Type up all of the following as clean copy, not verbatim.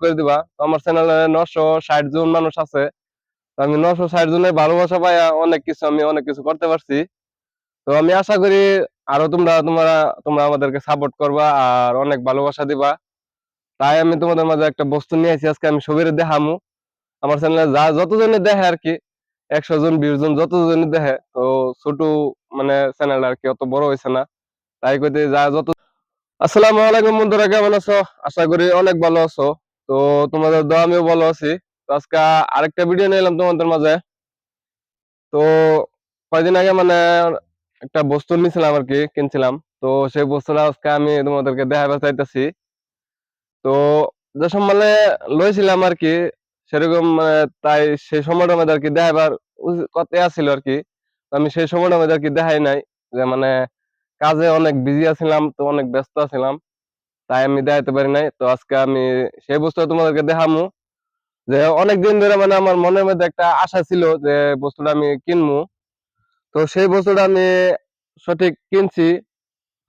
করে দিবা। তো আমার চ্যানেলে 960 জন মানুষ আছে। তো আমি 960 জনের ভালোবাসা পাইয়া অনেক কিছু করতে পারছি। তো আমি আশা করি আরো তোমরা আমাদেরকে সাপোর্ট করবা আর অনেক ভালোবাসা দিবা। তাই আমি তোমাদের মাঝে একটা বস্তু নিয়ে আসি, আজকে আমি সবাই দেখামু। আমার চ্যানেলে যতজনে দেখে আর কি, 100 জন 20 জন যতজনে দেখে, তো ছোট মানে চ্যানেল আর কি, অত বড় হয়েছে না। তাই কইতে যত আসসালামু আলাইকুম বন্ধুরা, কেমন আছো? আশা করি অনেক ভালো আছো। তো তোমাদের দোয়া আমিও ভালো আছি। তো আজকে আরেকটা ভিডিও নিয়ে এলাম তোমাদের মাঝে। তো কয়দিন আগে মানে একটা বস্তু নিয়েছিলাম আর কি, কিনছিলাম। তো সেই বস্তুটা আজকে আমি তোমাদেরকে দেখাতে চাইতেছি। তো যে সম্মানে লইছিলাম আর কি, সেরকম মানে তাই সেই সময়টা মধ্যে আর কি দেখাবার কথা ছিল আর কি। তো আমি সেই সময়টা মধ্যে আর কি দেখাই নাই, যে মানে কাজে অনেক বিজি আছিলাম, তো অনেক ব্যস্ত আছিলাম, তাই আমি দেখাইতে পারি নাই। তো আজকে আমি সেই বস্তুটা তোমাদেরকে দেখামু। যে অনেকদিন ধরে মানে আমার মনের মধ্যে একটা আশা ছিল যে বস্তুটা আমি কিনবো। তো সেই বস্তুটা আমি সঠিক কিনছি,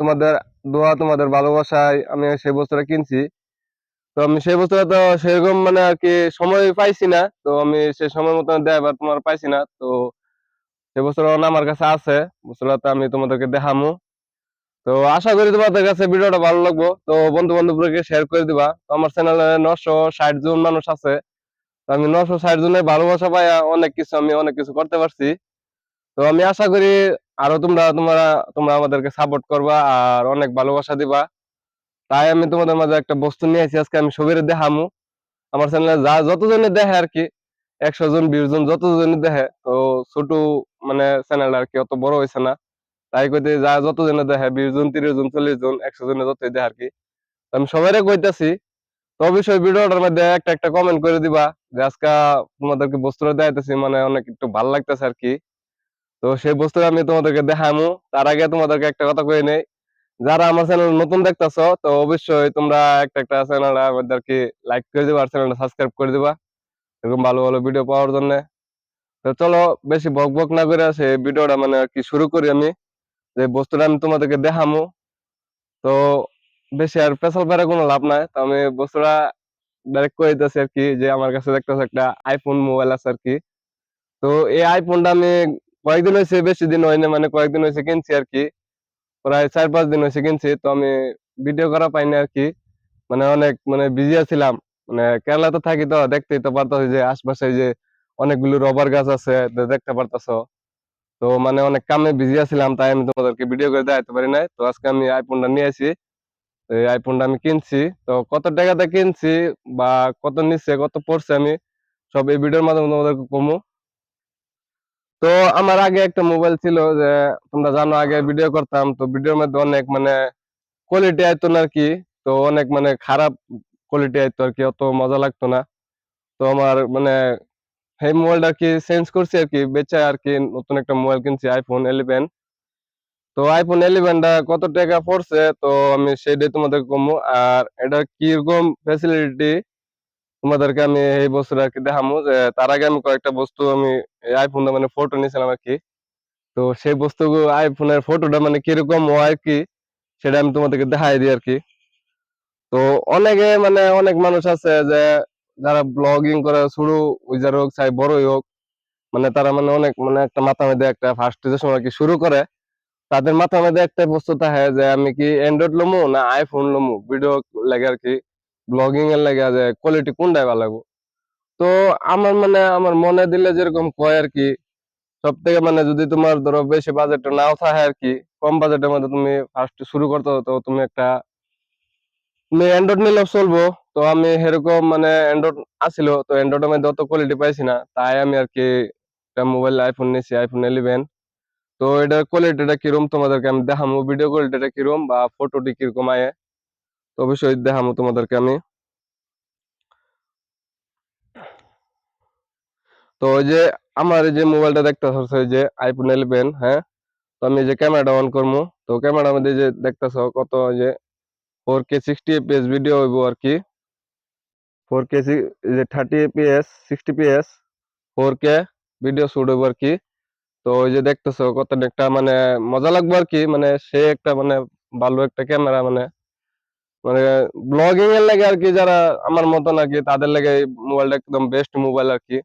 তোমাদের দোয়া তোমাদের ভালোবাসায় আমি সেই বস্তুটা কিনছি। তো আমি সেই বস্তুটা তো সেরকম মানে আর কি সময় পাইছি না, তো আমি সেই সময় মতো দেখাবার তোমার পাইছি না। তো সেই বস্তুটা আমার কাছে আছে, বস্তুটা তো আমি তোমাদেরকে দেখামু। তো আশা করি তোমাদের কাছে ভিডিওটা ভালো লাগবো। তো বন্ধু বান্ধবদেরকে শেয়ার করে দিবা। তো আমার চ্যানেলে 960 জন মানুষ আছে। তো আমি 960 জনের ভালোবাসা পাইয়া অনেক কিছু করতে পারছি। তো আমি আশা করি আরো তোমরা আমাদেরকে সাপোর্ট করবা আর অনেক ভালোবাসা দিবা। তাই আমি তোমাদের মাঝে একটা বস্তু নিয়ে আসি, আজকে আমি সবাই দেখামু। আমার চ্যানেলে যতজনে দেখে আর কি, 100 জন 20 জন যতজনে দেখে, তো ছোট মানে চ্যানেল আর কি, অত বড় হয়েছে না। তাই কইতে যতজনে দেখে, 20 জন 30 জন 40 জন 100 জনে যতই দেখে আর কি। তো আমি সবাই কইতাছি, তো অবশ্যই ভিডিওটার মধ্যে একটা একটা কমেন্ট করে দিবা যে আজকে তোমাদেরকে বস্তুটা দেখাইতেছি, মানে অনেক একটু ভালো লাগতেছে আর কি। তো সেই বস্তুটা আমি তোমাদেরকে দেখামু। তার আগে তোমাদেরকে একটা কথা কই নেই, যারা আমার চ্যানেল নতুন দেখতেছো, তো অবশ্যই তোমরা একটা একটা চ্যানেল আমাদেরকে লাইক করে দিবা আর চ্যানেলটা সাবস্ক্রাইব করে দিবা, এরকম ভালো ভালো ভিডিও পাওয়ার জন্য। তো চলো, বেশি বক বক না করে সেই ভিডিওটা মানে আর কি শুরু করি আমি। যে বস্তুটা আমি তোমাদেরকে দেখামু, তো বেশি আর পেছাল পেরে কোনো লাভ নাই। তো আমি বস্তুটা ডাইরেক্ট করে দিতেছি আর কি, যে আমার কাছে দেখতেছে একটা আইফোন মোবাইল আছে আর কি। তো এই আইফোনটা আমি কয়েকদিন হয়েছে, বেশি দিন হয়নি, মানে কয়েকদিন হয়েছে কিনছি আর কি। প্রায় 4-5 দিন হয়েছে কিনছি। তো আমি ভিডিও করা পাইনি আর কি, মানে অনেক মানে বিজি আছিলাম। মানে কেরালাতে থাকি, তো দেখতেই তো পারতাছি যে আশপাশে যে অনেকগুলো রবার গাছ আছে, তো দেখতে পারতাছো। তো মানে অনেক কামে বিজি আছিলাম, তাই আমি তোমাদেরকে ভিডিও করে দেখাতে পারি নাই। তো আজকে আমি আইফোনটা নিয়ে আসি। তো এই আইফোনটা আমি কিনছি, তো কত টাকাতে কিনছি বা কত নিচ্ছে কত পড়ছে, আমি সব এই ভিডিওর মাধ্যমে তোমাদেরকে কমু। তো আমার আগে একটা মোবাইল ছিল, যে তোমরা জানো আগে ভিডিও করতাম, তো ভিডিওর মধ্যে অনেক মানে কোয়ালিটি আইতো না আর কি। তো অনেক মানে খারাপ কোয়ালিটি আইতো আর কি, অত মজা লাগতো না। তো আমার মানে এই মোবাইলটা আর কি চেঞ্জ করছি আর কি, বেচে আর কি নতুন একটা মোবাইল কিনছি, iPhone 11। তো iPhone 11টা কত টাকা পড়ছে, তো আমি সেটাই তোমাদের কমু। আর এটা কিরকম ফ্যাসিলিটি তোমাদেরকে আমি এই বছর আর কি দেখামু। যে তার আগে আমি কয়েকটা বস্তু আমি এই আইফোনটা মানে ফটো নিয়েছিলাম আর কি। তো সেই বস্তুগুলো আইফোনের ফটোটা মানে কিরকম হয় আর কি, সেটা আমি তোমাদেরকে দেখাই দিই আর কি। তো অনেক মানুষ আছে যে যারা ব্লগিং করে, শুরু উইজার হোক চাই বড়ই হোক, মানে তারা মানে অনেক মানে একটা মাথা মধ্যে একটা ফার্স্ট যে সময় কি শুরু করে, তাদের মাথার মধ্যে একটা বস্তু থাকে যে আমি কি অ্যান্ড্রয়েড লমু না আইফোন লমু ভিডিও লাগে আর কি, ব্লগিং এর লাগে, যে কোয়ালিটি কোনটাই ভালো লাগবে। তো আমার মনে দিলে যেরকম কয় আর কি, সব থেকে মানে যদি তোমার ধরো বেশি বাজেট নাও থাকে আর কি, কম বাজেটের মধ্যে তুমি ফার্স্ট শুরু করতে হতো, তো তুমি অ্যান্ড্রয়েড নিলেও চলবো। তো আমি সেরকম মানে অ্যান্ড্রয়েড আসিল, তো অ্যান্ড্রয়েডের মধ্যে অত কোয়ালিটি পাইছি না, তাই আমি আর কি একটা মোবাইল আইফোন নিয়েছি, iPhone 11। তো এটার কোয়ালিটিটা কিরকম তোমাদেরকে আমি দেখামু, ভিডিও কোয়ালিটিটা কিরকম বা ফটোটি কিরকম আয়ে, তো অবশ্যই দেখামু তোমাদেরকে আমি। তো ওই যে আমার এই যে মোবাইলটা দেখতে হচ্ছে, ওই যে iPhone 11, হ্যাঁ। তো আমি এই যে ক্যামেরাটা অন করবো, তো ক্যামেরার মধ্যে যে দেখতেছ কত, ওই যে 4K 60 fps ভিডিও হইব আর কি। 4K যে 30 fps 60 fps 4K video shoot হইব আর কি। তো ওই যে দেখতেছো কত একটা মানে মজা লাগবে আর কি, মানে সে একটা মানে ভালো একটা ক্যামেরা মানে। মানে ব্লগিং এর লাগে আর কি, যারা আমার মতন আর কি তাদের লাগে এই মোবাইলটা একদম বেস্ট মোবাইল আর কি।